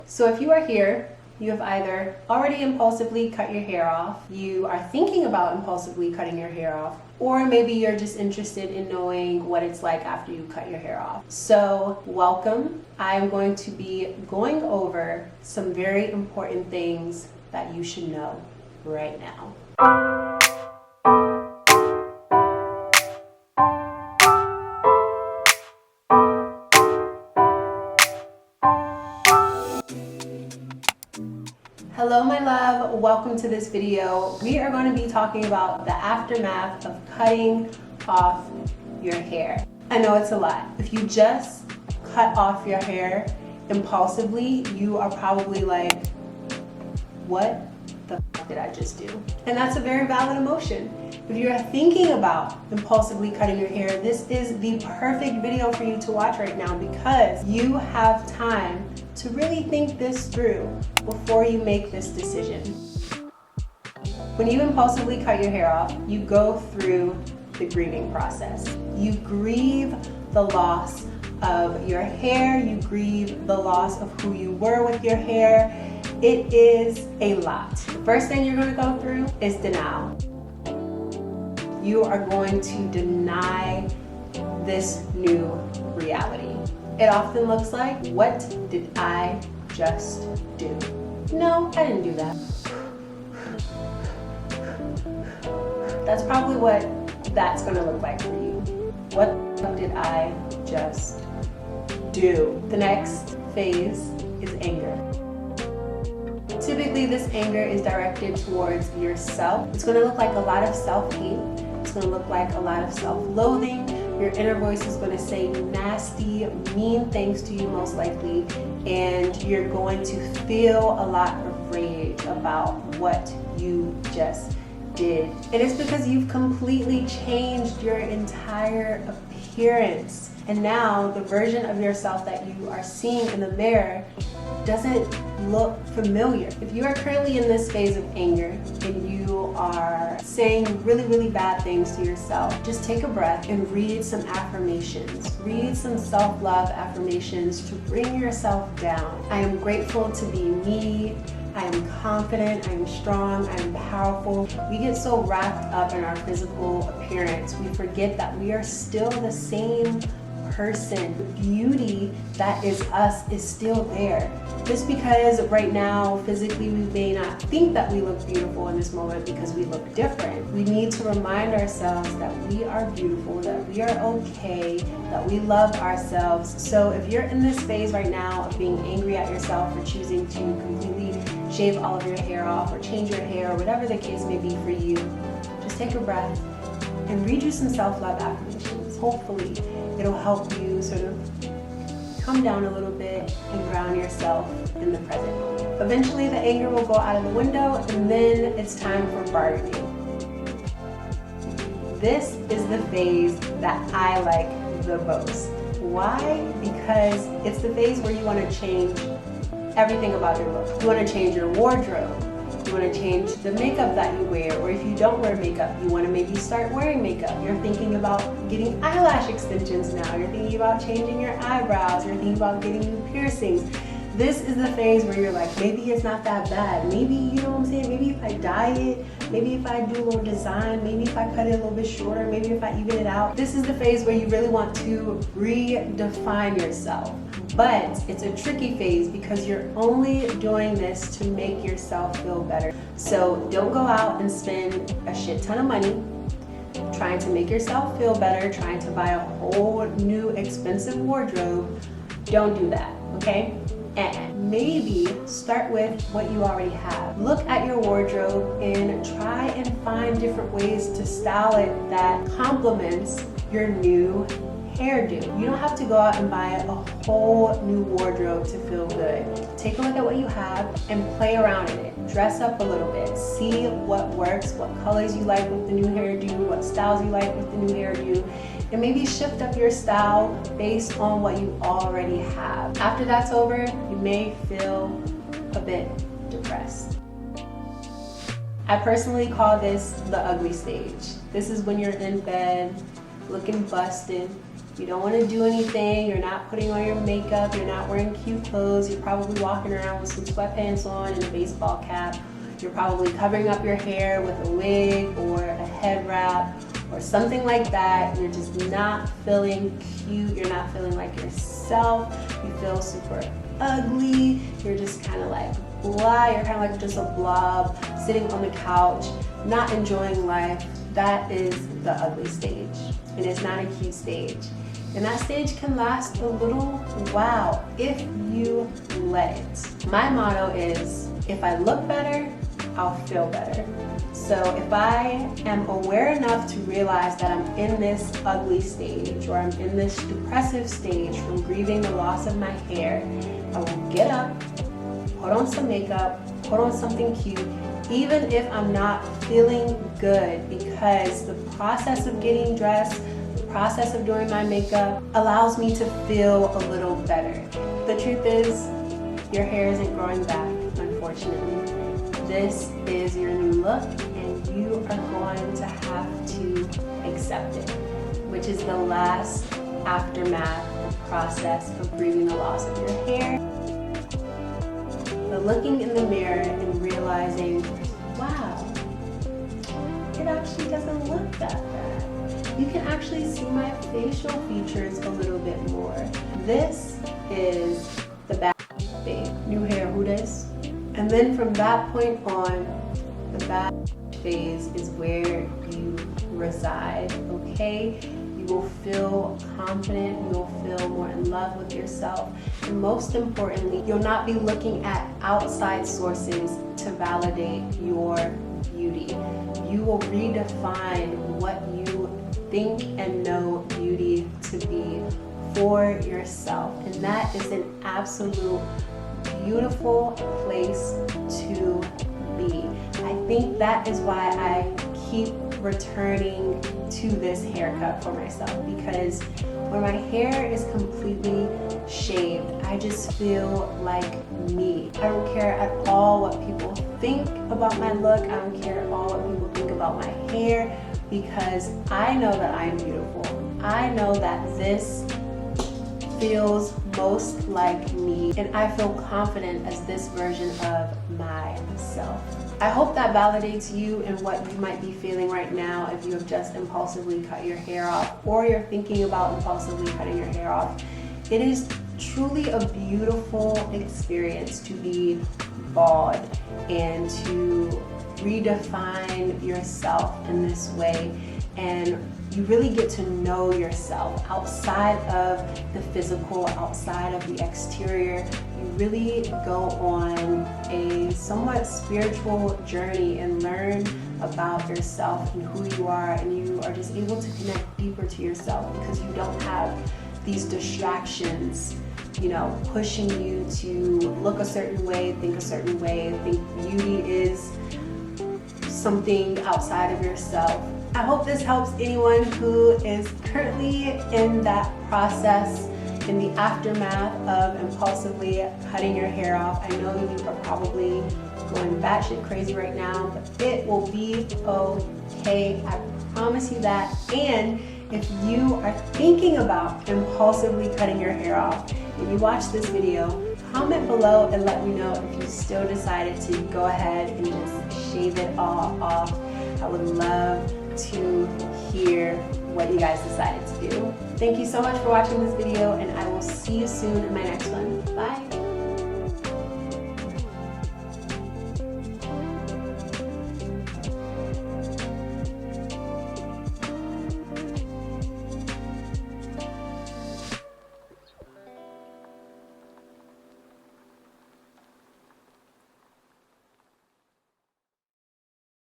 So if you are here, you have either already impulsively cut your hair off, you are thinking about impulsively cutting your hair off, or maybe you're just interested in knowing what it's like after you cut your hair off. So welcome. I'm going to be going over some very important things that you should know right now. Hello my love, welcome to this video. We are going to be talking about the aftermath of cutting off your hair. I know it's a lot. If you just cut off your hair impulsively, you are probably like, what the fuck did I just do? And that's a very valid emotion. If you're thinking about impulsively cutting your hair, this is the perfect video for you to watch right now because you have time to really think this through before you make this decision. When you impulsively cut your hair off, you go through the grieving process. You grieve the loss of your hair, you grieve the loss of who you were with your hair. It is a lot. The first thing you're going to go through is denial. You are going to deny this new reality. It often looks like, what did I just do? No, I didn't do that. That's probably what that's gonna look like for you. What did I just do? The next phase is anger. Typically, this anger is directed towards yourself. It's gonna look like a lot of self-hate. It's gonna look like a lot of self-loathing. Your inner voice is going to say nasty, mean things to you most likely, and you're going to feel a lot of rage about what you just did. And it's because you've completely changed your entire appearance. And now the version of yourself that you are seeing in the mirror doesn't look familiar. If you are currently in this phase of anger and you are saying really, really bad things to yourself, just take a breath and read some affirmations. Read some self-love affirmations to bring yourself down. I am grateful to be me. I am confident, I am strong, I am powerful. We get so wrapped up in our physical appearance, we forget that we are still the same person. The beauty that is us is still there. Just because right now physically we may not think that we look beautiful in this moment because we look different, we need to remind ourselves that we are beautiful, that we are okay, that we love ourselves. So if you're in this phase right now of being angry at yourself for choosing to completely shave all of your hair off or change your hair or whatever the case may be for you, just take a breath and read you some self-love affirmations. Hopefully it'll help you sort of come down a little bit and ground yourself in the present moment. Eventually the anger will go out of the window and then it's time for bargaining. This is the phase that I like the most. Why? Because it's the phase where you want to change everything about your look. You want to change your wardrobe. You want to change the makeup that you wear, or if you don't wear makeup, you want to maybe start wearing makeup. You're thinking about getting eyelash extensions now. You're thinking about changing your eyebrows. You're thinking about getting new piercings. This is the phase where you're like, maybe it's not that bad. Maybe, you know what I'm saying? Maybe if I dye it, maybe if I do a little design, maybe if I cut it a little bit shorter, maybe if I even it out. This is the phase where you really want to redefine yourself. But it's a tricky phase because you're only doing this to make yourself feel better. So don't go out and spend a shit ton of money trying to make yourself feel better, trying to buy a whole new expensive wardrobe. Don't do that, okay? And maybe start with what you already have. Look at your wardrobe and try and find different ways to style it that complements your new hairdo. You don't have to go out and buy a whole new wardrobe to feel good. Take a look at what you have and play around in it. Dress up a little bit. See what works, what colors you like with the new hairdo, what styles you like with the new hairdo, and maybe shift up your style based on what you already have. After that's over, you may feel a bit depressed. I personally call this the ugly stage. This is when you're in bed, looking busted, You don't want to do anything. You're not putting on your makeup. You're not wearing cute clothes. You're probably walking around with some sweatpants on and a baseball cap. You're probably covering up your hair with a wig or a head wrap or something like that. You're just not feeling cute. You're not feeling like yourself. You feel super ugly. You're just kind of like blah. You're kind of like just a blob sitting on the couch, not enjoying life. That is the ugly stage, and it's not a cute stage. And that stage can last a little while if you let it. My motto is, if I look better, I'll feel better. So if I am aware enough to realize that I'm in this ugly stage, or I'm in this depressive stage from grieving the loss of my hair, I will get up, put on some makeup, put on something cute, even if I'm not feeling good, because the process of getting dressed, the process of doing my makeup allows me to feel a little better. The truth is, your hair isn't growing back, unfortunately. This is your new look, and you are going to have to accept it, which is the last aftermath process of grieving the loss of your hair. But looking in the mirror and realizing, wow, it actually doesn't look that bad. You can actually see my facial features a little bit more. This is the bad phase. New hair, who this? And then from that point on, the bad phase is where you reside, okay? You will feel confident, you will feel more in love with yourself, and most importantly, you'll not be looking at outside sources to validate your beauty. You will redefine what you think and know beauty to be for yourself, and that is an absolute beautiful place to be. I think that is why I keep returning to this haircut for myself, because when my hair is completely shaved, I just feel like me. I don't care at all what people think about my look. I don't care at all what people think about my hair, because I know that I am beautiful. I know that this feels most like me, and I feel confident as this version of myself. I hope that validates you and what you might be feeling right now if you have just impulsively cut your hair off, or you're thinking about impulsively cutting your hair off. It is truly a beautiful experience to be bald and to redefine yourself in this way, and you really get to know yourself outside of the physical, outside of the exterior. You really go on a somewhat spiritual journey and learn about yourself and who you are, and you are just able to connect deeper to yourself because you don't have these distractions, you know, pushing you to look a certain way, think a certain way, think beauty is something outside of yourself. I hope this helps anyone who is currently in that process, in the aftermath of impulsively cutting your hair off. I know you are probably going batshit crazy right now, but it will be okay. I promise you that. And if you are thinking about impulsively cutting your hair off and you watch this video, comment below and let me know if you still decided to go ahead and just shave it all off. I would love to hear what you guys decided to do. Thank you so much for watching this video, and I will see you soon in my next one. Bye.